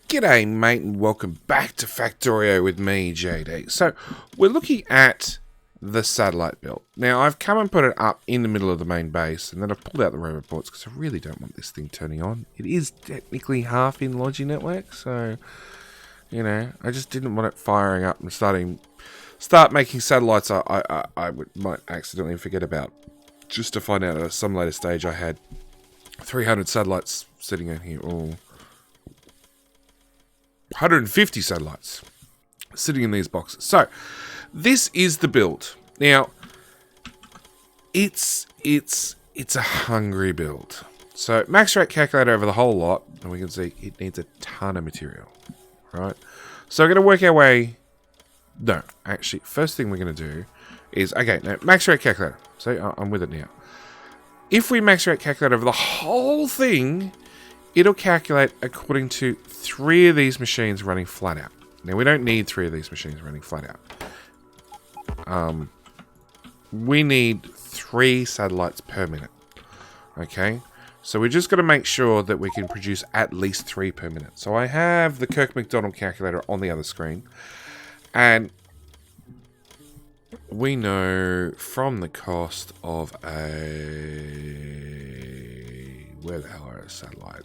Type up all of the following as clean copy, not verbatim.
G'day mate and welcome back to Factorio with me, JD. So we're looking at the satellite build. Now I've come and put it up in the middle of the main base and then I've pulled out the rover ports because I really don't want this thing turning on. It is technically half in Logi Network, so you know, I just didn't want it firing up and start making satellites I might accidentally forget about. Just to find out at some later stage I had 300 satellites sitting in here, or 150 satellites sitting in these boxes. So this is the build. Now it's a hungry build. So max rate calculator over the whole lot, and we can see it needs a ton of material, right? So we're going to work our way. No, actually, first thing we're going to do is, okay, now max rate calculator. So I'm with it now. If we max rate calculate over the whole thing, it'll calculate according to 3 of these machines running flat out. Now, we don't need 3 of these machines running flat out. We need 3 satellites per minute. Okay? So we're just got to make sure that we can produce at least 3 per minute. So I have the Kirk McDonald calculator on the other screen. And we know from the cost of where the hell are a satellite?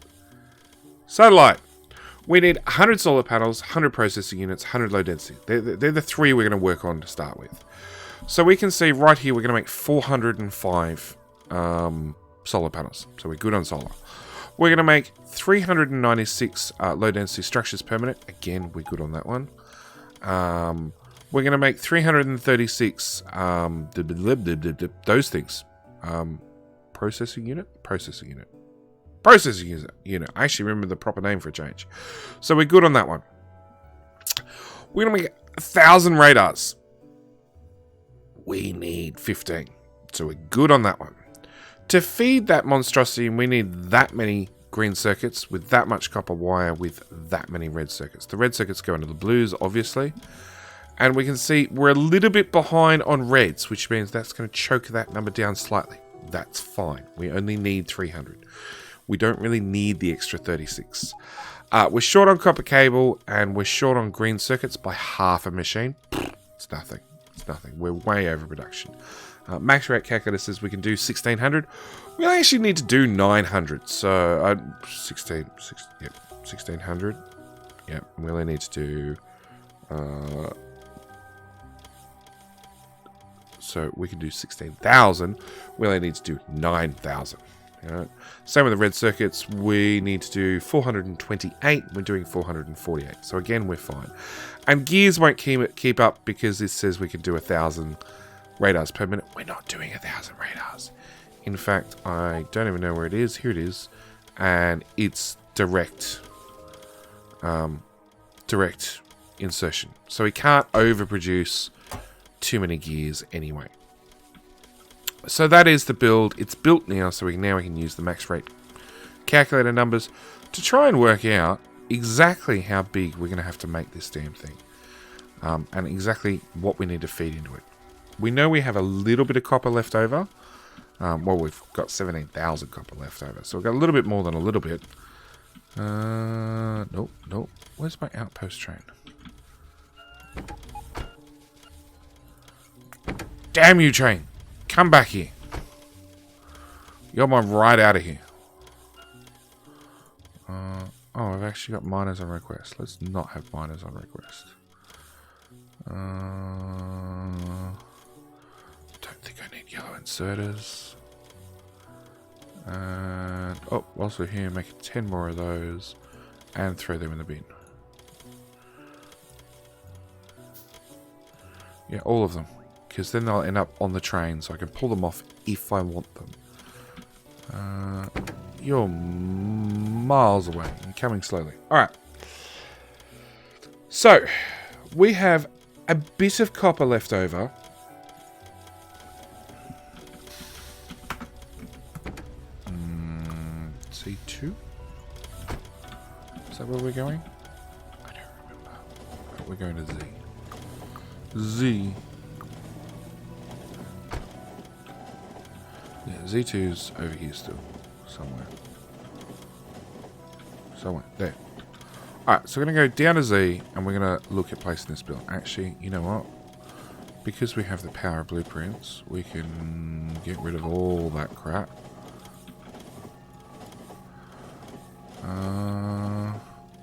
We need 100 solar panels, 100 processing units, 100 low density. They're the 3 we're going to work on to start with. So we can see right here we're going to make 405 solar panels. So we're good on solar. We're going to make 396 low density structures per minute. Again, we're good on that one. We're going to make 336 those things. Processing unit. I actually remember the proper name for a change. So we're good on that one. We're going to make 1,000 radars. We need 15. So we're good on that one. To feed that monstrosity, we need that many green circuits with that much copper wire with that many red circuits. The red circuits go into the blues, obviously. And we can see we're a little bit behind on reds, which means that's going to choke that number down slightly. That's fine. We only need 300. We don't really need the extra 36. We're short on copper cable and we're short on green circuits by half a machine. It's nothing. It's nothing. We're way over production. Max rate calculator says we can do 1600. We actually need to do 900. So 1600. Yep. We only need to do. So we can do 16,000. We only need to do 9,000. Right? Same with the red circuits. We need to do 428. We're doing 448. So again, we're fine. And gears won't keep up because this says we can do 1,000 radars per minute. We're not doing 1,000 radars. In fact, I don't even know where it is. Here it is. And it's direct insertion. So we can't overproduce too many gears anyway. So that is the build. It's built now, so we can use the max rate calculator numbers to try and work out exactly how big we're going to have to make this damn thing, and exactly what we need to feed into it. We know we have a little bit of copper left over. Well, we've got 17,000 copper left over, so we've got a little bit more than a little bit. Nope. Where's my outpost train? Damn you, train. Come back here. You're my right out of here. Oh, I've actually got miners on request. Let's not have miners on request. Don't think I need yellow inserters. And, oh, whilst we're here, make 10 more of those and throw them in the bin. Yeah, all of them. Because then they'll end up on the train, so I can pull them off if I want them. You're miles away and coming slowly. Alright. So, we have a bit of copper left over. C2? Is that where we're going? I don't remember. But we're going to Z. Z. Yeah, Z2's over here still. Somewhere. There. Alright, so we're going to go down to Z, and we're going to look at placing this build. Actually, you know what? Because we have the power blueprints, we can get rid of all that crap.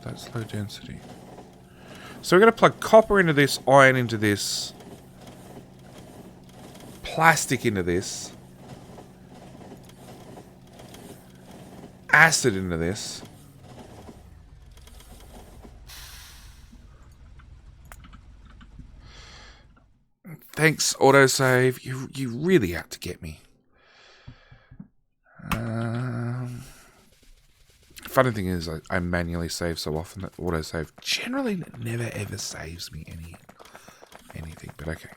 That's low density. So we're going to plug copper into this, iron into this, plastic into this, acid into this. Thanks, autosave. You really out to get me. Funny thing is, I manually save so often that autosave generally never ever saves me anything. But okay.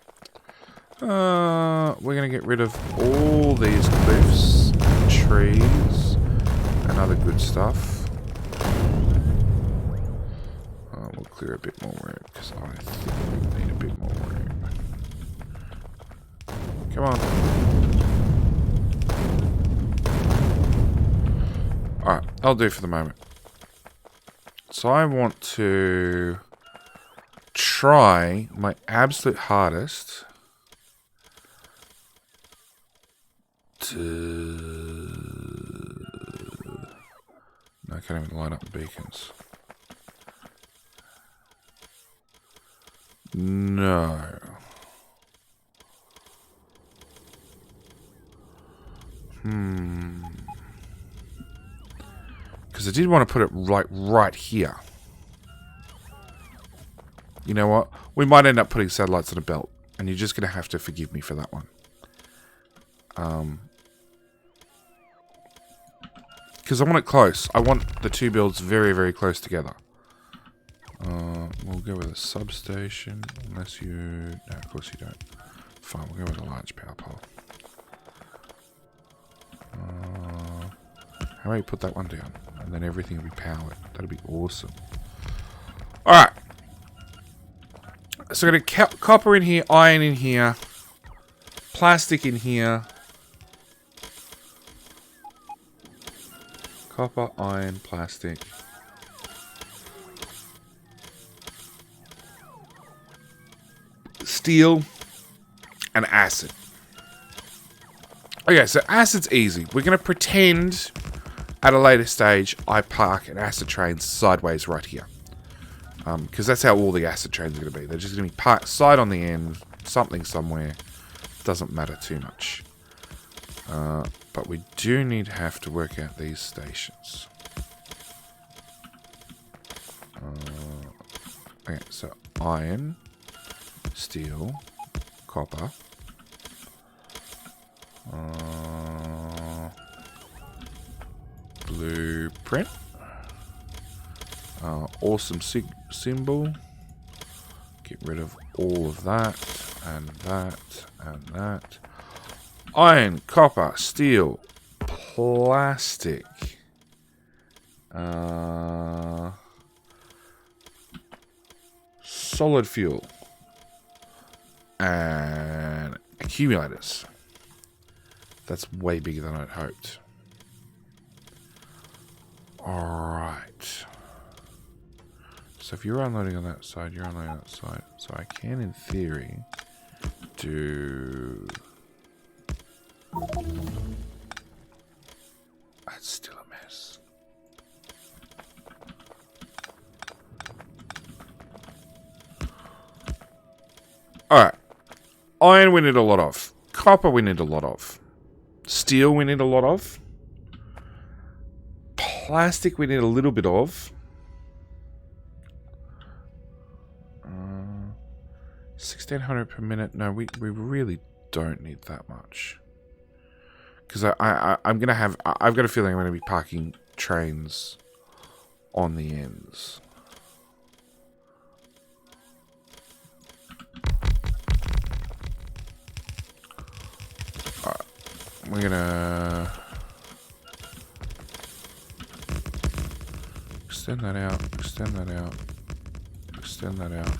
We're gonna get rid of all these cliffs, and trees, and other good stuff. We'll clear a bit more room because I think we need a bit more room. Come on. Alright, I'll do for the moment. So I want to try my absolute hardest to... No, I can't even line up the beacons. No. Because I did want to put it right here. You know what? We might end up putting satellites on a belt. And you're just going to have to forgive me for that one. Because I want it close. I want the two builds very, very close together. We'll go with a substation. Unless you... No, of course you don't. Fine, we'll go with a large power pole. How about you put that one down? And then everything will be powered. That'll be awesome. Alright. So I'm going to copper in here, iron in here, plastic in here. Copper, iron, plastic. Steel and acid. Okay, so acid's easy. We're going to pretend at a later stage I park an acid train sideways right here. Because that's how all the acid trains are going to be. They're just going to be parked side on the end, something somewhere. Doesn't matter too much. But we do need to have to work out these stations. Okay, so iron, steel, copper. Blueprint. Awesome symbol. Get rid of all of that, and that, and that. Iron, copper, steel, plastic. Solid fuel. And accumulators. That's way bigger than I'd hoped. Alright. So if you're unloading on that side, you're unloading on that side. So I can, in theory, do... That's still a mess. Alright. Iron we need a lot of. Copper we need a lot of. Steel we need a lot of. Plastic we need a little bit of. 1600 per minute. No, we really don't need that much. Because I'm going to have... I've got a feeling I'm going to be parking trains on the ends. Alright. We're going to... Extend that out. Extend that out. Extend that out.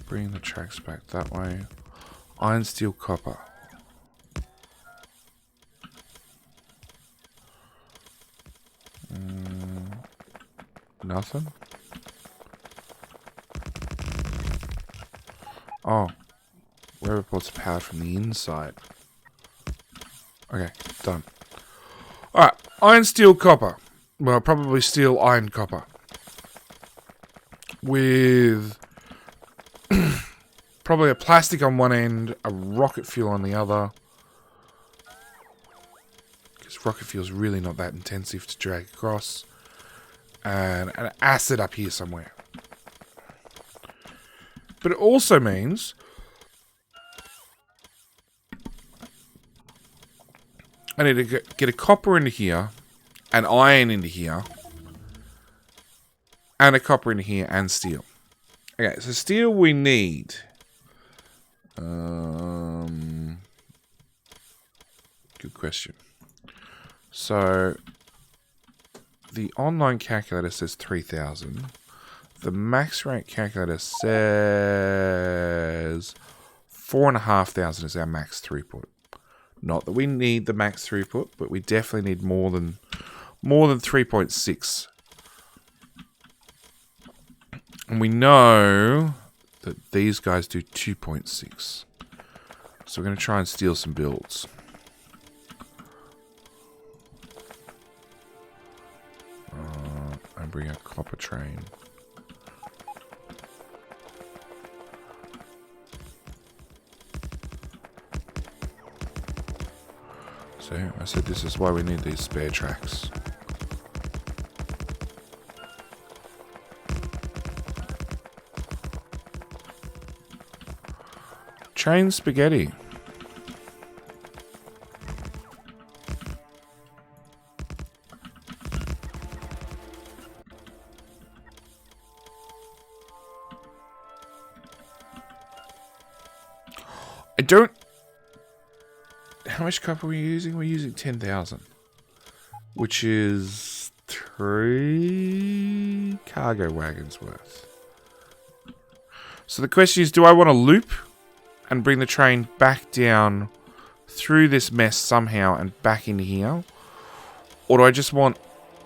Bring the tracks back that way. Iron, steel, copper. Nothing. Oh. Roboports are powered from the inside. Okay, done. Alright, iron, steel, copper. Well, probably steel, iron, copper. With probably a plastic on one end, a rocket fuel on the other. Because rocket fuel is really not that intensive to drag across. And an acid up here somewhere. But it also means I need to get a copper into here, an iron into here, and a copper into here, and steel. Okay, so steel we need. Good question. So, the online calculator says 3,000. The max rate calculator says 4,500 is our max throughput. Not that we need the max throughput, but we definitely need more than 3.6. And we know that these guys do 2.6. So we're going to try and steal some builds. And bring a copper train. So I said this is why we need these spare tracks. Train spaghetti. I don't... How much copper are we using? We're using 10,000. Which is 3 cargo wagons worth. So the question is, do I want to loop and bring the train back down through this mess somehow and back into here? Or do I just want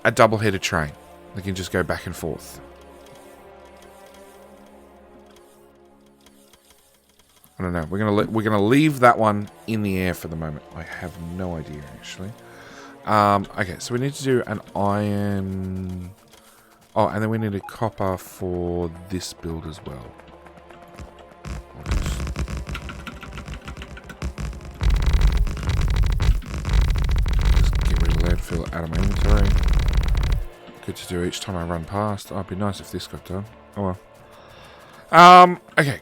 a double-headed train that can just go back and forth? I don't know. We're gonna leave that one in the air for the moment. I have no idea actually. Okay, so we need to do an iron. Oh, and then we need a copper for this build as well. Just get rid of landfill out of my inventory. Good to do each time I run past. Oh, it'd be nice if this got done. Oh well. Okay.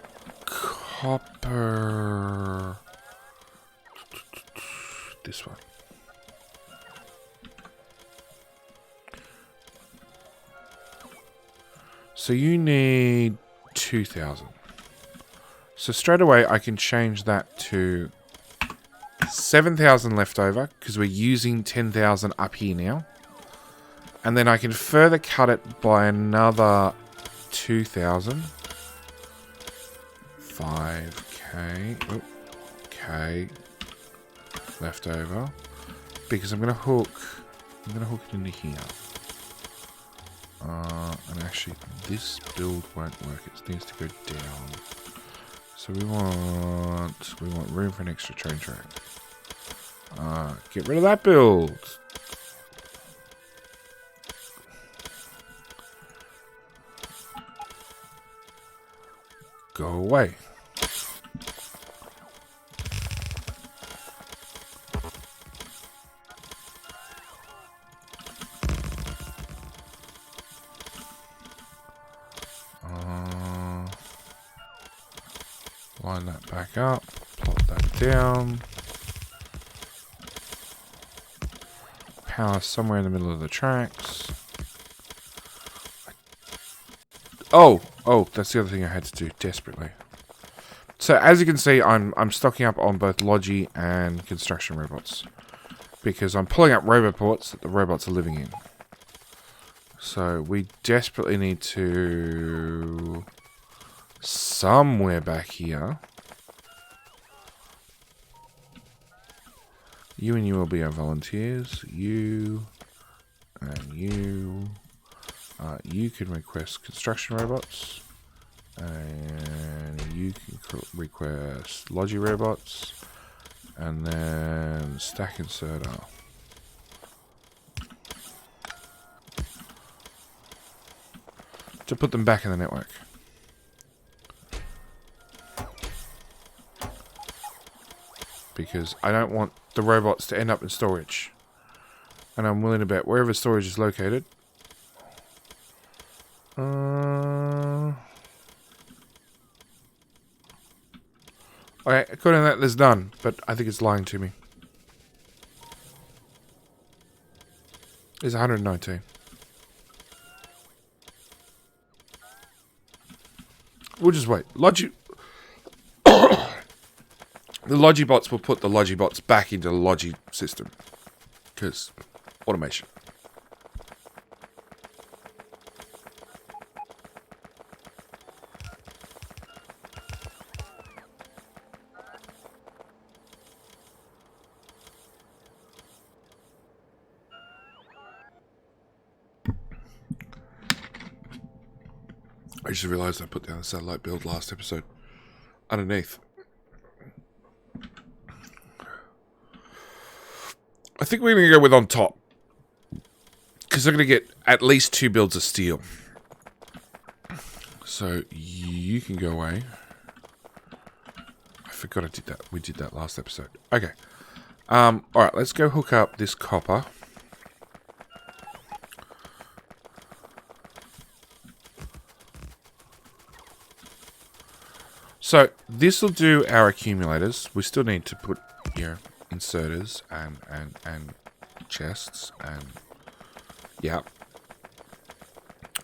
Copper. This one. So you need 2,000. So straight away I can change that to 7,000 left over because we're using 10,000 up here now. And then I can further cut it by another 2,000. 5k, K left over, because I'm gonna hook it into here. And actually, this build won't work. It needs to go down. So we want room for an extra train track. Get rid of that build. Go away. Line that back up. Plot that down. Power somewhere in the middle of the tracks. Oh, that's the other thing I had to do desperately. So as you can see, I'm stocking up on both Logi and construction robots because I'm pulling up roboports that the robots are living in. So we desperately need to somewhere back here. You and you will be our volunteers. You and you You can request construction robots. And you can request logi robots. And then stack inserter. To put them back in the network. Because I don't want the robots to end up in storage. And I'm willing to bet wherever storage is located. Okay, according to that, there's none. But I think it's lying to me. There's 119. We'll just wait. The Logibots will put the Logibots back into the Logi system. Because automation. I just realised I put down the satellite build last episode. Underneath. I think we're going to go with on top. Because they're going to get at least 2 builds of steel. So you can go away. I forgot I did that. We did that last episode. Okay. Alright, let's go hook up this copper. So this will do our accumulators. We still need to put, inserters and chests and yeah.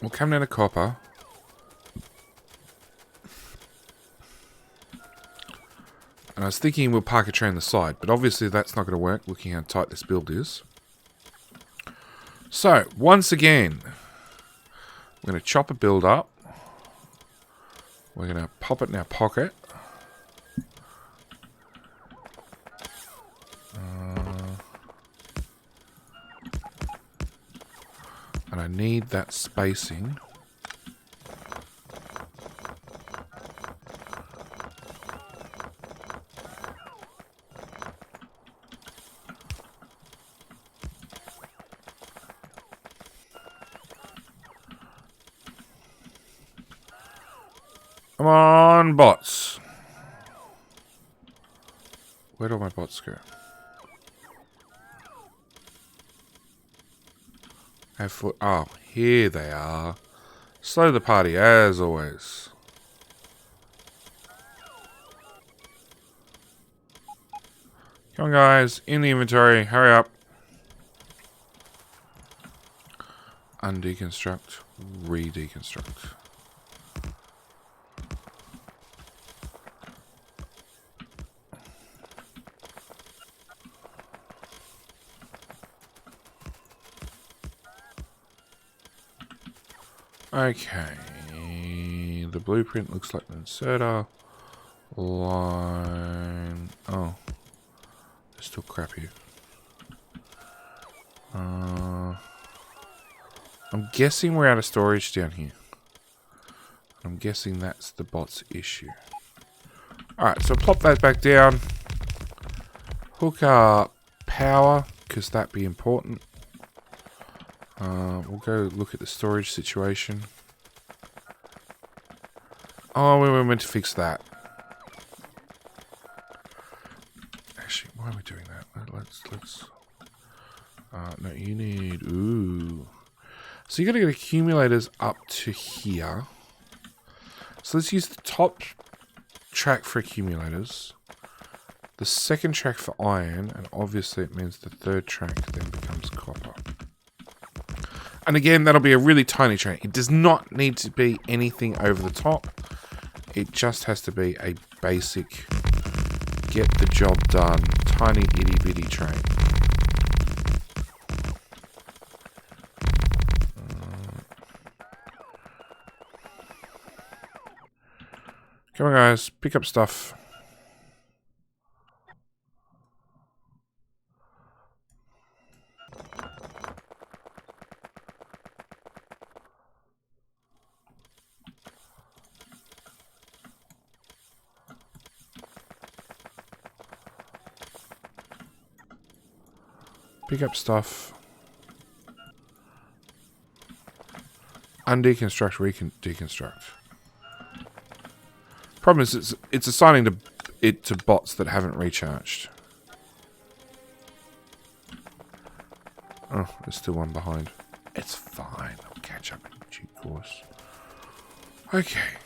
We'll come down to copper. And I was thinking we'll park a train on the side, but obviously that's not going to work, looking how tight this build is. So, once again, we're going to chop a build up. We're going to pop it in our pocket. And I need that spacing. Come on, bots. Where do my bots go? Oh, here they are. Slow the party, as always. Come on, guys. In the inventory. Hurry up. Undeconstruct. Redeconstruct. Okay, the blueprint looks like an inserter line. Oh, there's still crap here. I'm guessing we're out of storage down here. I'm guessing that's the bot's issue. Alright, so plop that back down. Hook up power, because that'd be important. We'll go look at the storage situation. Oh, we were meant to fix that. Actually, why are we doing that? Let's. No, you need. Ooh. So you got to get accumulators up to here. So let's use the top track for accumulators, the second track for iron, and obviously it means the third track then becomes copper. And again, that'll be a really tiny train. It does not need to be anything over the top. It just has to be a basic, get the job done, tiny itty bitty train. Come on, guys, pick up stuff. Pick up stuff. Undeconstruct, deconstruct. Problem is, it's assigning it to bots that haven't recharged. Oh, there's still one behind. It's fine. I'll catch up in due course. Okay.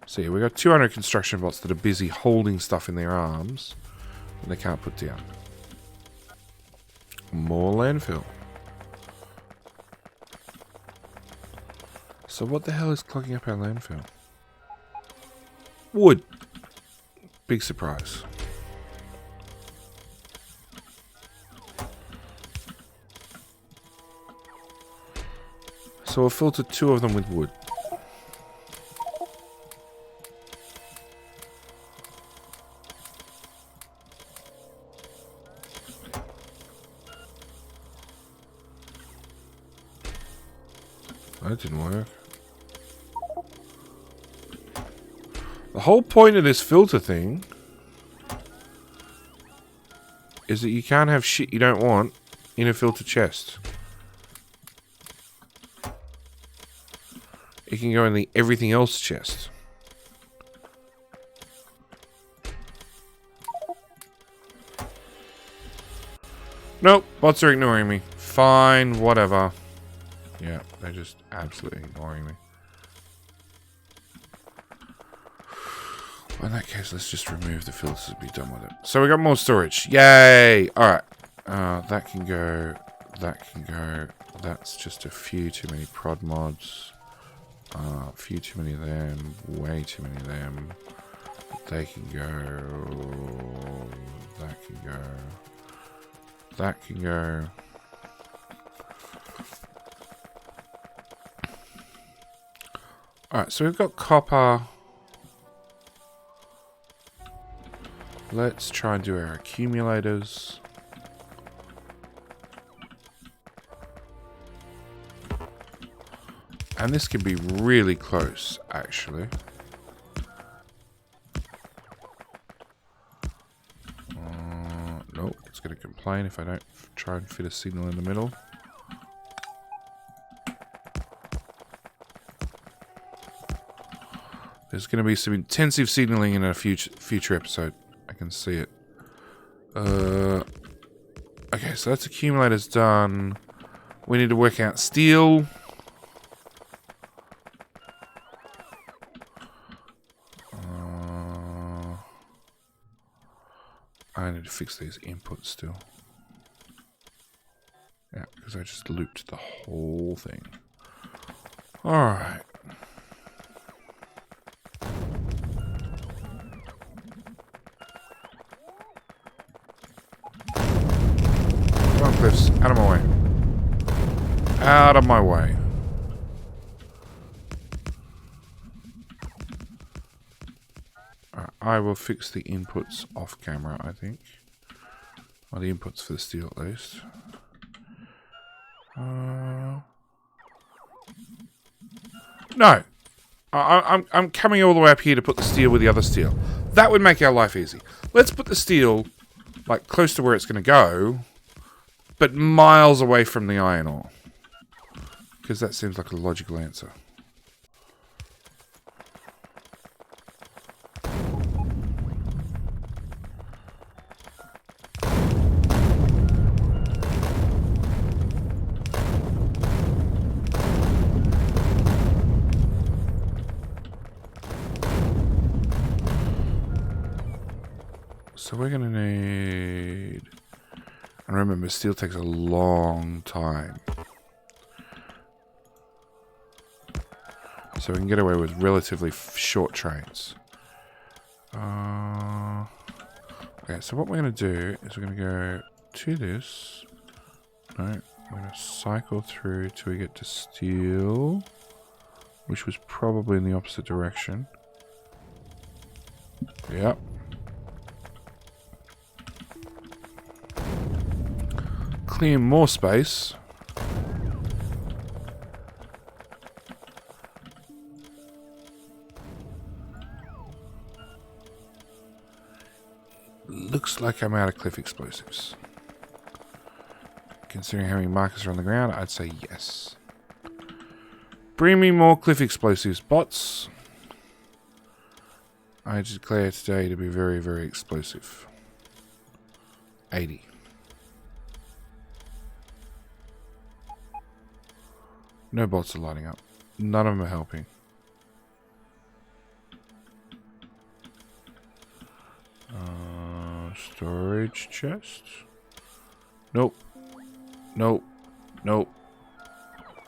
So yeah, we got 200 construction bots that are busy holding stuff in their arms that they can't put down. More landfill. So what the hell is clogging up our landfill? Wood. Big surprise. So we'll filter 2 of them with wood. That didn't work. The whole point of this filter thing is that you can't have shit you don't want in a filter chest. It can go in the everything else chest. Nope, bots are ignoring me. Fine, whatever. Yeah, they're just absolutely ignoring me. Well, in that case, let's just remove the filters and be done with it. So we got more storage. Yay! Alright. That can go. That can go. That's just a few too many prod mods. A few too many of them. Way too many of them. They can go. That can go. That can go. Alright, so we've got copper. Let's try and do our accumulators. And this can be really close, actually. Nope, it's going to complain if I don't try and fit a signal in the middle. There's going to be some intensive signaling in a future episode. I can see it. Okay, so that's accumulators done. We need to work out steel. I need to fix these inputs still. Yeah, because I just looped the whole thing. Alright. Come on, Cliffs. Out of my way. Out of my way. I will fix the inputs off camera, I think. Or the inputs for the steel, at least. No! I'm coming all the way up here to put the steel with the other steel. That would make our life easy. Let's put the steel, like, close to where it's going to go, but miles away from the iron ore. Because that seems like a logical answer. So we're going to need... And remember, steel takes a long time. So we can get away with relatively short trains. Okay, so what we're going to do is we're going to go to this. No, we're going to cycle through till we get to steel, which was probably in the opposite direction. Yep. Clear more space. looks like I'm out of cliff explosives. Considering how many markers are on the ground, I'd say yes. Bring me more cliff explosives, bots. I declare today to be very, very explosive. 80. No bots are lighting up. None of them are helping. Storage chest? Nope. Nope. Nope.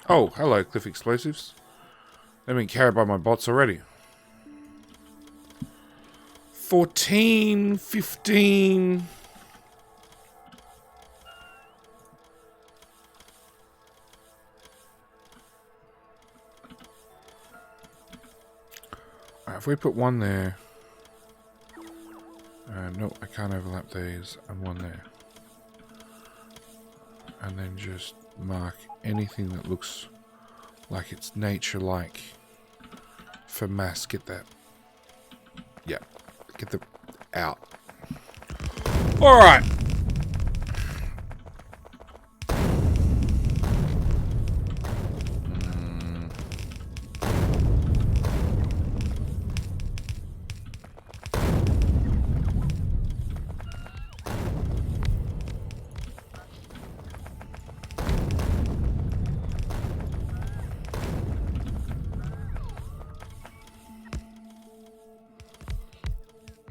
Oh, hello, cliff explosives. They've been carried by my bots already. 14, 15. Alright, if we put one there. No, I can't overlap these, and one there. And then just mark anything that looks like it's nature-like for mass. Get that. Yeah. Get the out. Alright.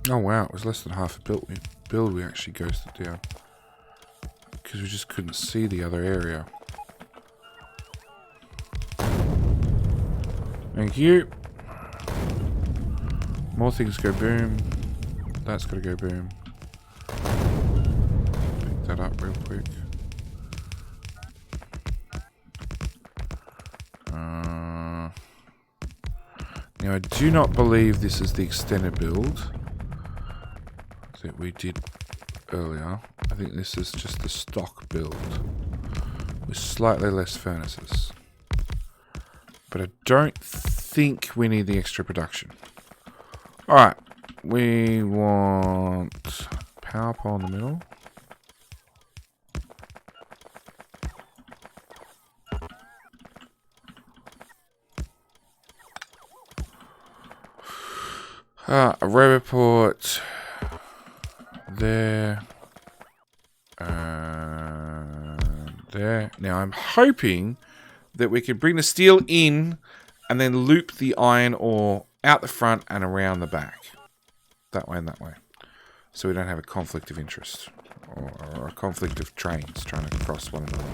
Oh wow, it was less than half a build we actually ghosted down. Because we just couldn't see the other area. Thank you. More things go boom. That's gotta go boom. Pick that up real quick. Now I do not believe this is the extended build that we did earlier. I think this is just the stock build with slightly less furnaces. But I don't think we need the extra production. Alright, we want power pole in the middle. A robot port there. There. Now I'm hoping that we can bring the steel in and then loop the iron ore out the front and around the back. That way and that way. So we don't have a conflict of interest. Or a conflict of trains trying to cross one another.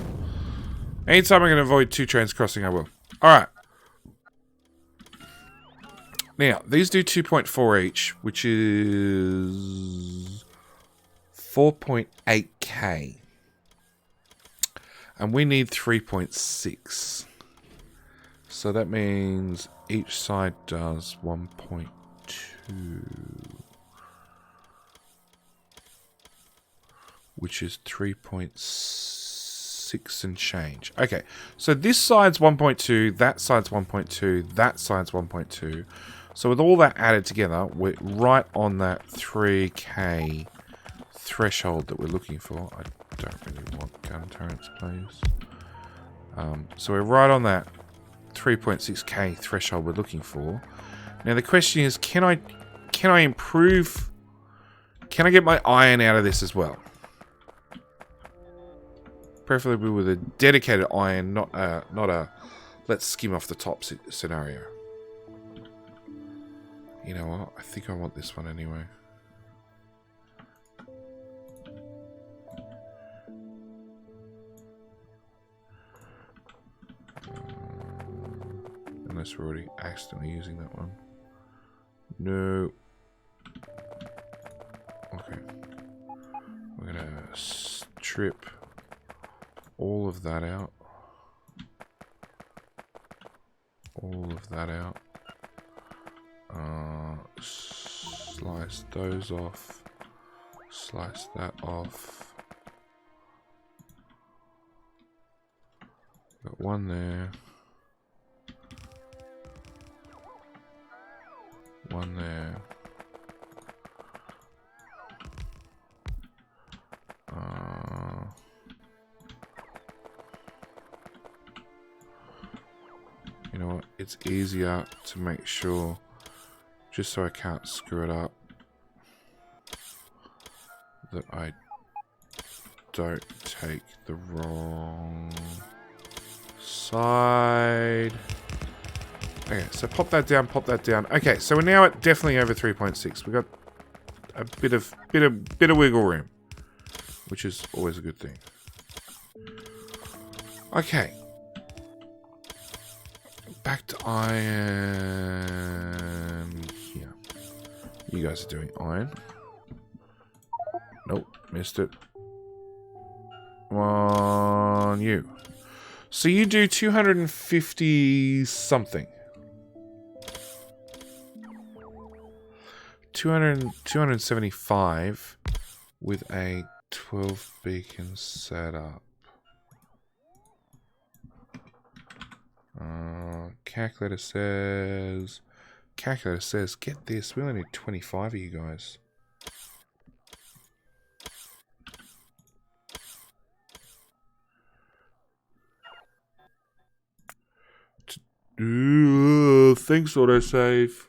Anytime I can avoid two trains crossing, I will. Alright. Now, these do 2.4 each, which is 4.8k. And we need 3.6. So that means each side does 1.2. Which is 3.6 and change. Okay, so this side's 1.2, that side's 1.2, that side's 1.2. So with all that added together, we're right on that 3k threshold that we're looking for. I don't really want gun turrets, please. So we're right on that 3.6k threshold we're looking for. Now the question is, can I improve? Can I get my iron out of this as well? Preferably with a dedicated iron, not a let's skim off the top scenario. You know what? I think I want this one anyway. Unless we're already accidentally using that one. No. Okay. We're gonna strip all of that out. All of that out. Slice those off. Slice that off. Got one there. One there. You know what? It's easier to make sure, just so I can't screw it up, that I don't take the wrong side. Okay, so pop that down, pop that down. Okay, so we're now at definitely over 3.6. We've got a bit of wiggle room, which is always a good thing. Okay. Back to iron here. You guys are doing iron. Nope, missed it. Come on, you. So you do 250 something. 275 with a 12 beacon setup. Calculator says, get this, we only need 25 of you guys. Thanks, autosave.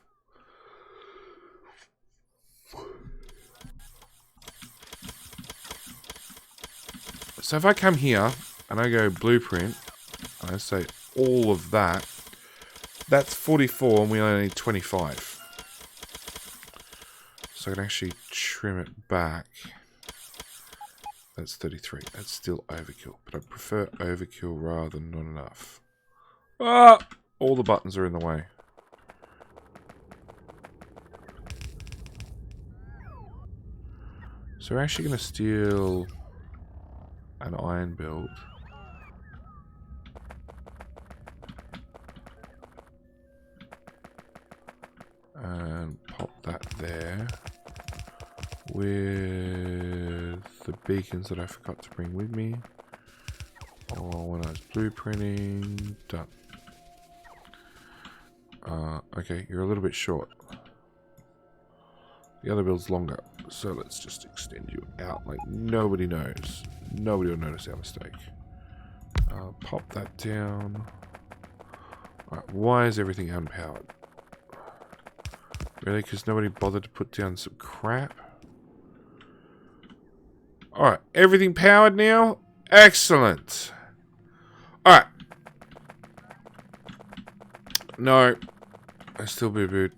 So if I come here and I go blueprint, and I say all of that, that's 44 and we only need 25. So I can actually trim it back. That's 33. That's still overkill, but I prefer overkill rather than not enough. Ah! All the buttons are in the way. So we're actually going to steal an iron build. And pop that there. With the beacons that I forgot to bring with me. Or when I was blueprinting. Done. Okay, you're a little bit short. The other build's longer, so let's just extend you out like nobody knows. Nobody will notice our mistake. Pop that down. Alright, why is everything unpowered? Really? Because nobody bothered to put down some crap? Alright, everything powered now? Excellent! Alright. No. I still be a bit.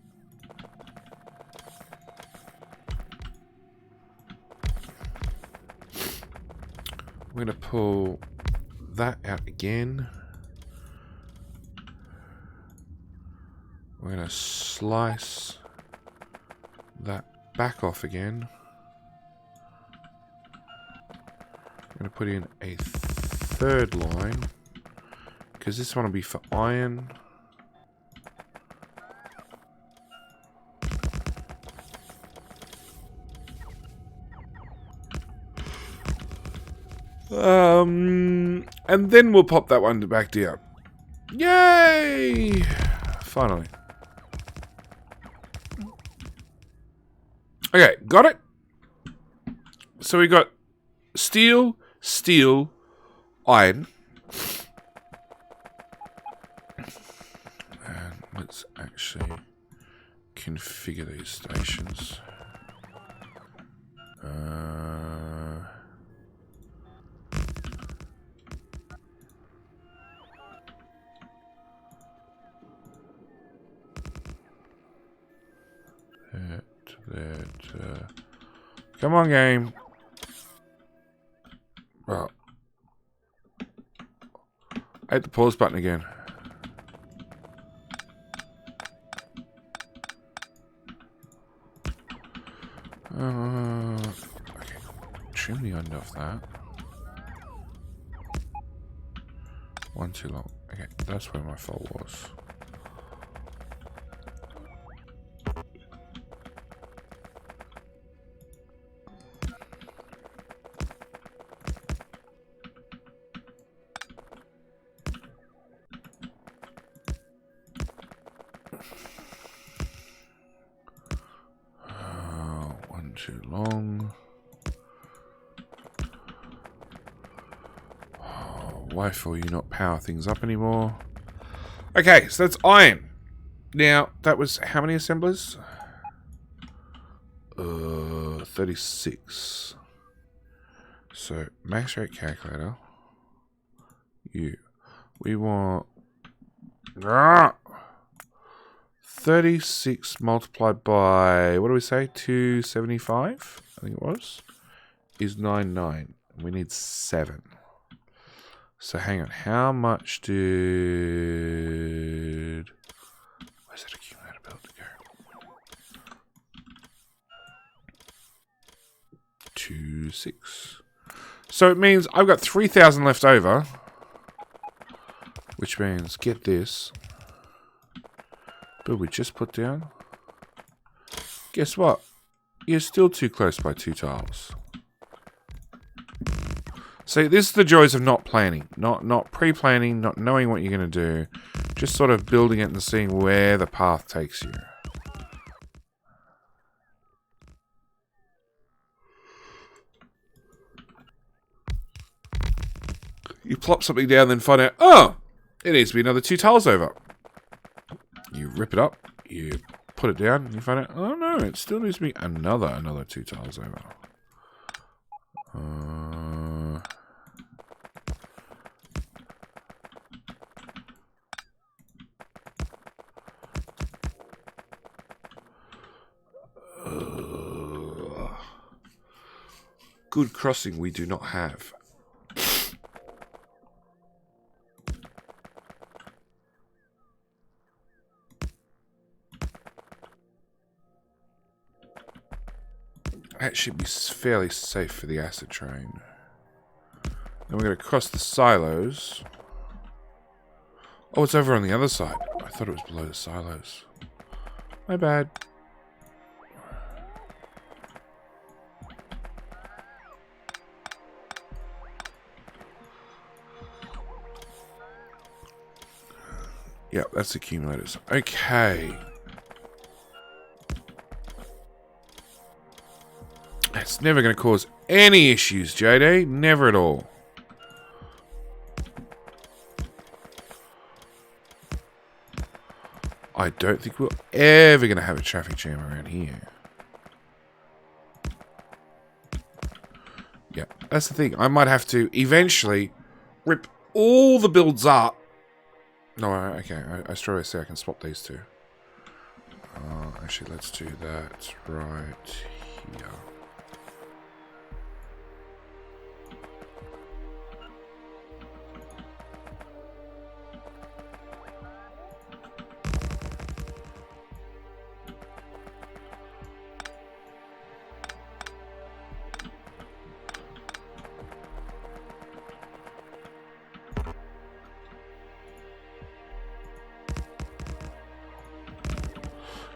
We're going to pull that out again. We're going to slice that back off again. I'm going to put in a third line, because this one will be for iron. And then we'll pop that one back down. Yay! Finally. Okay, got it? So we got steel, steel, iron. And let's actually configure these stations. Come on, game. Well, I hit the pause button again. Okay, trim the end of that. One too long. Okay, that's where my fault was. Too long. Why will you not power things up anymore? Okay, so that's iron. Now, that was how many assemblers? 36. So, max rate calculator. We want 36 multiplied by, what do we say? 275, I think it was, is 99. We need 7. So hang on, how much did... Where's that accumulator build to go? 26. So it means I've got 3,000 left over. Which means, get this. But we just put down. Guess what? You're still too close by 2 tiles. See, this is the joys of not planning. Not pre-planning, not knowing what you're going to do. Just sort of building it and seeing where the path takes you. You plop something down, then find out, oh, it needs to be another 2 tiles over. You rip it up, you put it down, and you find out, oh no, it still needs to be another 2 tiles over. Good crossing we do not have. That should be fairly safe for the acid train. Then we're going to cross the silos. Oh, it's over on the other side. I thought it was below the silos. My bad. Yep, that's accumulators. Okay. It's never going to cause any issues, JD. Never at all. I don't think we're ever going to have a traffic jam around here. Yeah, that's the thing. I might have to eventually rip all the builds up. No, okay. I straight away say I can swap these two. Actually, let's do that right here.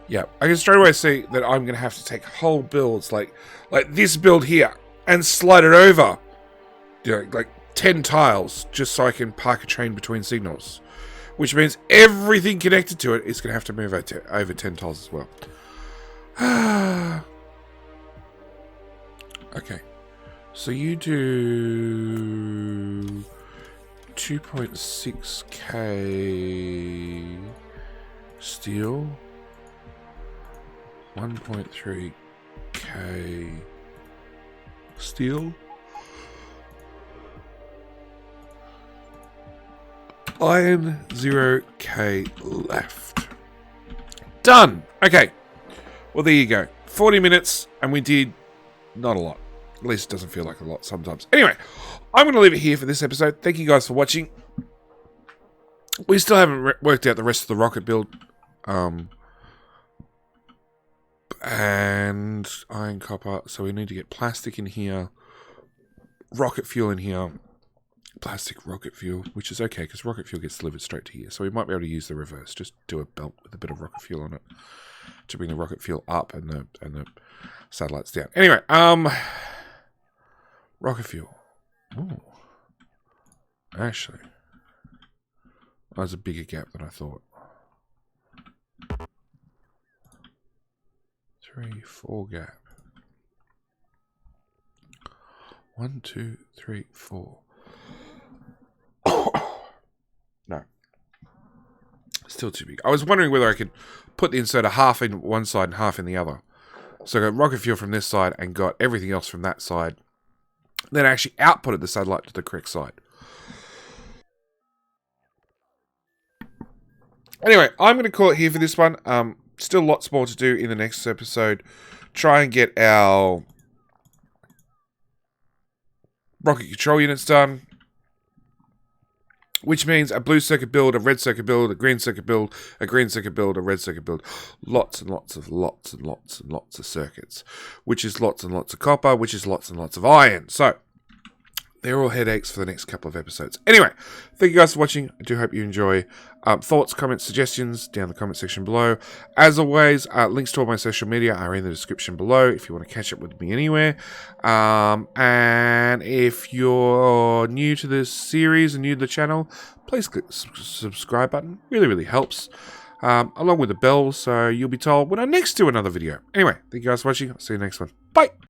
Yeah, I can straight away see that I'm going to have to take whole builds, like this build here, and slide it over, you know, like 10 tiles, just so I can park a train between signals. Which means everything connected to it is going to have to move over 10 tiles as well. Okay, so you do 2.6k steel. 1.3k steel. Iron 0k left. Done. Okay. Well, there you go. 40 minutes, and we did not a lot. At least it doesn't feel like a lot sometimes. Anyway, I'm going to leave it here for this episode. Thank you guys for watching. We still haven't worked out the rest of the rocket build. And iron, copper. So we need to get plastic in here, rocket fuel in here, plastic, rocket fuel, which is okay because rocket fuel gets delivered straight to here. So we might be able to use the reverse. Just do a belt with a bit of rocket fuel on it to bring the rocket fuel up and the satellites down. Anyway, rocket fuel. Ooh. Actually, there's a bigger gap than I thought. 3, 4 gap. 1, 2, 3, 4. No. Still too big. I was wondering whether I could put the inserter half in one side and half in the other. So I got rocket fuel from this side and got everything else from that side. Then I actually outputted the satellite to the correct side. Anyway, I'm going to call it here for this one. Still lots more to do in the next episode. Try and get our rocket control units done. Which means a blue circuit build, a red circuit build, a green circuit build, a green circuit build, a red circuit build. Lots and lots of circuits. Which is lots and lots of copper, which is lots and lots of iron. So, they're all headaches for the next couple of episodes. Anyway, thank you guys for watching. I do hope you enjoy. Thoughts, comments, suggestions down in the comment section below. As always, links to all my social media are in the description below if you want to catch up with me anywhere. And if you're new to this series and new to the channel, please click the subscribe button. Really, really helps. Along with the bell, so you'll be told when I next do another video. Anyway, thank you guys for watching. I'll see you next one. Bye!